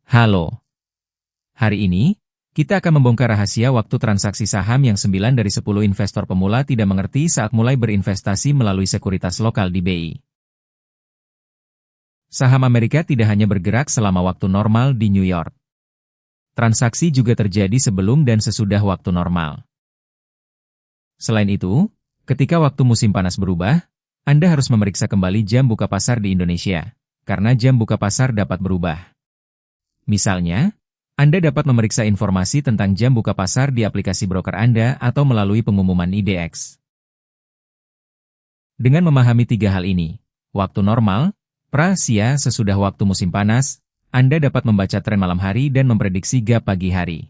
Halo. Hari ini, kita akan membongkar rahasia waktu transaksi saham yang 9 dari 10 investor pemula tidak mengerti saat mulai berinvestasi melalui sekuritas lokal di BI. Saham Amerika tidak hanya bergerak selama waktu normal di New York. Transaksi juga terjadi sebelum dan sesudah waktu normal. Selain itu, ketika waktu musim panas berubah, Anda harus memeriksa kembali jam buka pasar di Indonesia, karena jam buka pasar dapat berubah. Misalnya, Anda dapat memeriksa informasi tentang jam buka pasar di aplikasi broker Anda atau melalui pengumuman IDX. Dengan memahami tiga hal ini, waktu normal, pra-Asia sesudah waktu musim panas, Anda dapat membaca tren malam hari dan memprediksi gap pagi hari.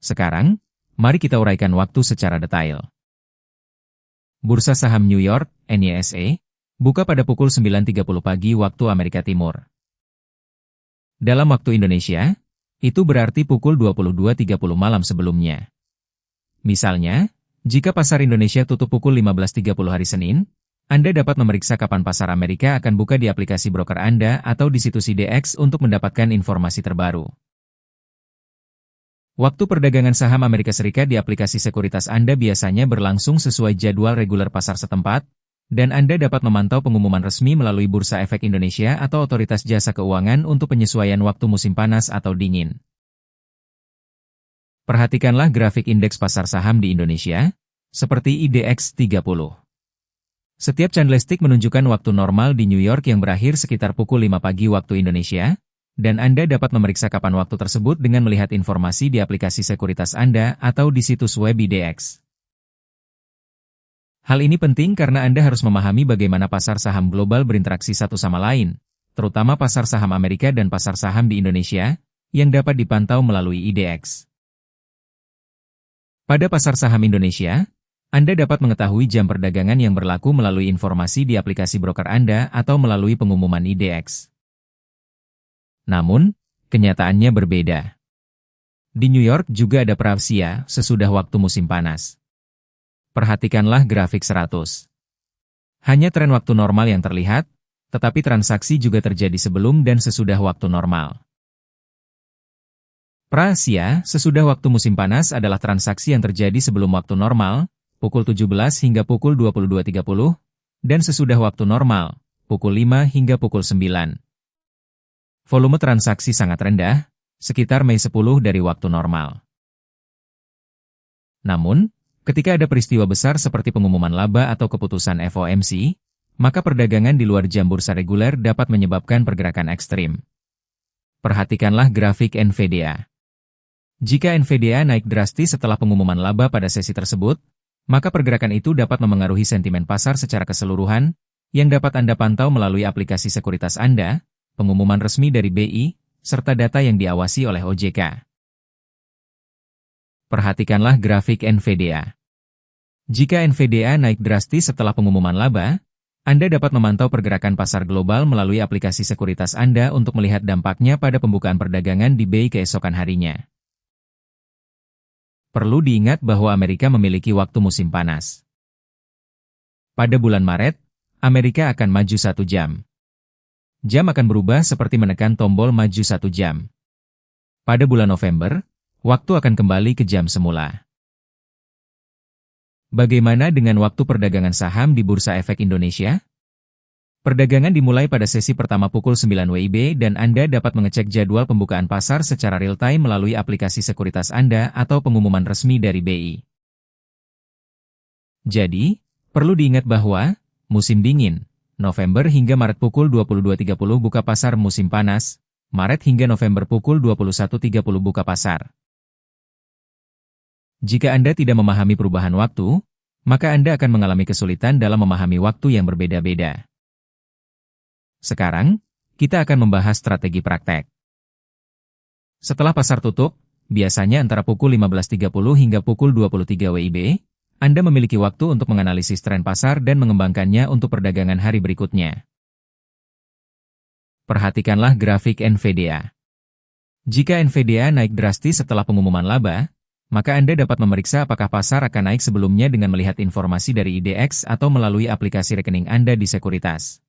Sekarang, mari kita uraikan waktu secara detail. Bursa Saham New York, NYSE, buka pada pukul 9.30 pagi waktu Amerika Timur. Dalam waktu Indonesia, itu berarti pukul 22.30 malam sebelumnya. Misalnya, jika pasar Indonesia tutup pukul 15.30 hari Senin, Anda dapat memeriksa kapan pasar Amerika akan buka di aplikasi broker Anda atau di situs IDX untuk mendapatkan informasi terbaru. Waktu perdagangan saham Amerika Serikat di aplikasi sekuritas Anda biasanya berlangsung sesuai jadwal reguler pasar setempat, dan Anda dapat memantau pengumuman resmi melalui Bursa Efek Indonesia atau Otoritas Jasa Keuangan untuk penyesuaian waktu musim panas atau dingin. Perhatikanlah grafik indeks pasar saham di Indonesia, seperti IDX 30. Setiap candlestick menunjukkan waktu normal di New York yang berakhir sekitar pukul 5 pagi waktu Indonesia, dan Anda dapat memeriksa kapan waktu tersebut dengan melihat informasi di aplikasi sekuritas Anda atau di situs web IDX. Hal ini penting karena Anda harus memahami bagaimana pasar saham global berinteraksi satu sama lain, terutama pasar saham Amerika dan pasar saham di Indonesia, yang dapat dipantau melalui IDX. Pada pasar saham Indonesia, Anda dapat mengetahui jam perdagangan yang berlaku melalui informasi di aplikasi broker Anda atau melalui pengumuman IDX. Namun, kenyataannya berbeda. Di New York juga ada pra-Asia sesudah waktu musim panas. Perhatikanlah grafik 100. Hanya tren waktu normal yang terlihat, tetapi transaksi juga terjadi sebelum dan sesudah waktu normal. Pra-Asia sesudah waktu musim panas adalah transaksi yang terjadi sebelum waktu normal, pukul 17 hingga pukul 22.30, dan sesudah waktu normal, pukul 5 hingga pukul 9. Volume transaksi sangat rendah, sekitar Mei 10 dari waktu normal. Namun, ketika ada peristiwa besar seperti pengumuman laba atau keputusan FOMC, maka perdagangan di luar jam bursa reguler dapat menyebabkan pergerakan ekstrim. Perhatikanlah grafik NVDA. Jika NVDA naik drastis setelah pengumuman laba pada sesi tersebut, maka pergerakan itu dapat memengaruhi sentimen pasar secara keseluruhan, yang dapat Anda pantau melalui aplikasi sekuritas Anda, pengumuman resmi dari BI, serta data yang diawasi oleh OJK. Perhatikanlah grafik NVDA. Jika NVDA naik drastis setelah pengumuman laba, Anda dapat memantau pergerakan pasar global melalui aplikasi sekuritas Anda untuk melihat dampaknya pada pembukaan perdagangan di BI keesokan harinya. Perlu diingat bahwa Amerika memiliki waktu musim panas. Pada bulan Maret, Amerika akan maju 1 jam. Jam akan berubah seperti menekan tombol maju 1 jam. Pada bulan November, waktu akan kembali ke jam semula. Bagaimana dengan waktu perdagangan saham di Bursa Efek Indonesia? Perdagangan dimulai pada sesi pertama pukul 9 WIB dan Anda dapat mengecek jadwal pembukaan pasar secara real-time melalui aplikasi sekuritas Anda atau pengumuman resmi dari BI. Jadi, perlu diingat bahwa, musim dingin, November hingga Maret pukul 22.30 buka pasar musim panas, Maret hingga November pukul 21.30 buka pasar. Jika Anda tidak memahami perubahan waktu, maka Anda akan mengalami kesulitan dalam memahami waktu yang berbeda-beda. Sekarang, kita akan membahas strategi praktek. Setelah pasar tutup, biasanya antara pukul 15.30 hingga pukul 23 WIB, Anda memiliki waktu untuk menganalisis tren pasar dan mengembangkannya untuk perdagangan hari berikutnya. Perhatikanlah grafik NVDA. Jika NVDA naik drastis setelah pengumuman laba, maka Anda dapat memeriksa apakah pasar akan naik sebelumnya dengan melihat informasi dari IDX atau melalui aplikasi rekening Anda di sekuritas.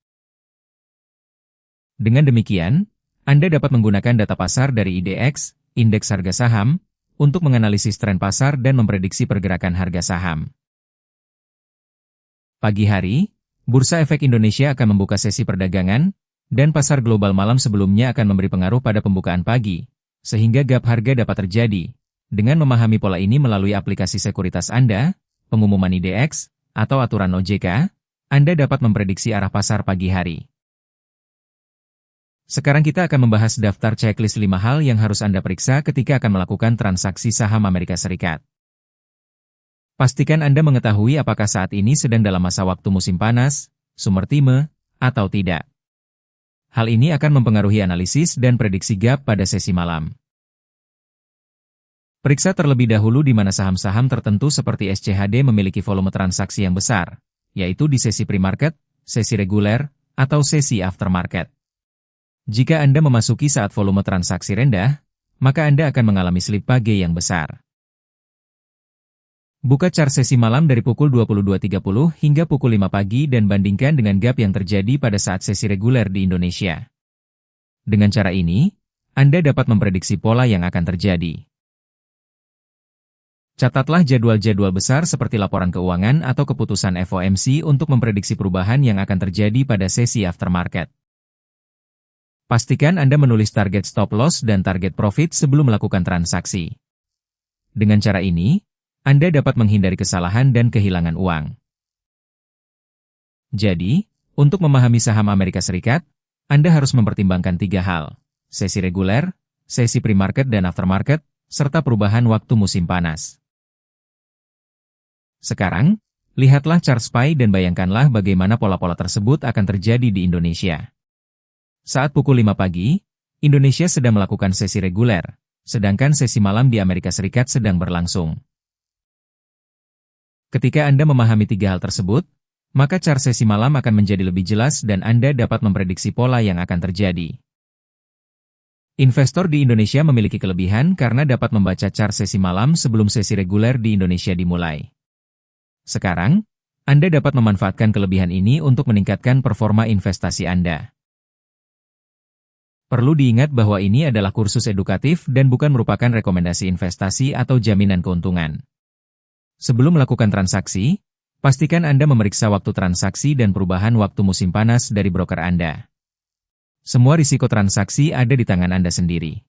Dengan demikian, Anda dapat menggunakan data pasar dari IDX, indeks harga saham, untuk menganalisis tren pasar dan memprediksi pergerakan harga saham. Pagi hari, Bursa Efek Indonesia akan membuka sesi perdagangan, dan pasar global malam sebelumnya akan memberi pengaruh pada pembukaan pagi, sehingga gap harga dapat terjadi. Dengan memahami pola ini melalui aplikasi sekuritas Anda, pengumuman IDX, atau aturan OJK, Anda dapat memprediksi arah pasar pagi hari. Sekarang kita akan membahas daftar checklist 5 hal yang harus Anda periksa ketika akan melakukan transaksi saham Amerika Serikat. Pastikan Anda mengetahui apakah saat ini sedang dalam masa waktu musim panas, summertime, atau tidak. Hal ini akan mempengaruhi analisis dan prediksi gap pada sesi malam. Periksa terlebih dahulu di mana saham-saham tertentu seperti SCHD memiliki volume transaksi yang besar, yaitu di sesi pre-market, sesi reguler, atau sesi aftermarket. Jika Anda memasuki saat volume transaksi rendah, maka Anda akan mengalami slip pagi yang besar. Buka chart sesi malam dari pukul 22.30 hingga pukul 5 pagi dan bandingkan dengan gap yang terjadi pada saat sesi reguler di Indonesia. Dengan cara ini, Anda dapat memprediksi pola yang akan terjadi. Catatlah jadwal-jadwal besar seperti laporan keuangan atau keputusan FOMC untuk memprediksi perubahan yang akan terjadi pada sesi aftermarket. Pastikan Anda menulis target stop loss dan target profit sebelum melakukan transaksi. Dengan cara ini, Anda dapat menghindari kesalahan dan kehilangan uang. Jadi, untuk memahami saham Amerika Serikat, Anda harus mempertimbangkan 3 hal: sesi reguler, sesi pre-market dan aftermarket, serta perubahan waktu musim panas. Sekarang, lihatlah chart SPY dan bayangkanlah bagaimana pola-pola tersebut akan terjadi di Indonesia. Saat pukul 5 pagi, Indonesia sedang melakukan sesi reguler, sedangkan sesi malam di Amerika Serikat sedang berlangsung. Ketika Anda memahami 3 hal tersebut, maka chart sesi malam akan menjadi lebih jelas dan Anda dapat memprediksi pola yang akan terjadi. Investor di Indonesia memiliki kelebihan karena dapat membaca chart sesi malam sebelum sesi reguler di Indonesia dimulai. Sekarang, Anda dapat memanfaatkan kelebihan ini untuk meningkatkan performa investasi Anda. Perlu diingat bahwa ini adalah kursus edukatif dan bukan merupakan rekomendasi investasi atau jaminan keuntungan. Sebelum melakukan transaksi, pastikan Anda memeriksa waktu transaksi dan perubahan waktu musim panas dari broker Anda. Semua risiko transaksi ada di tangan Anda sendiri.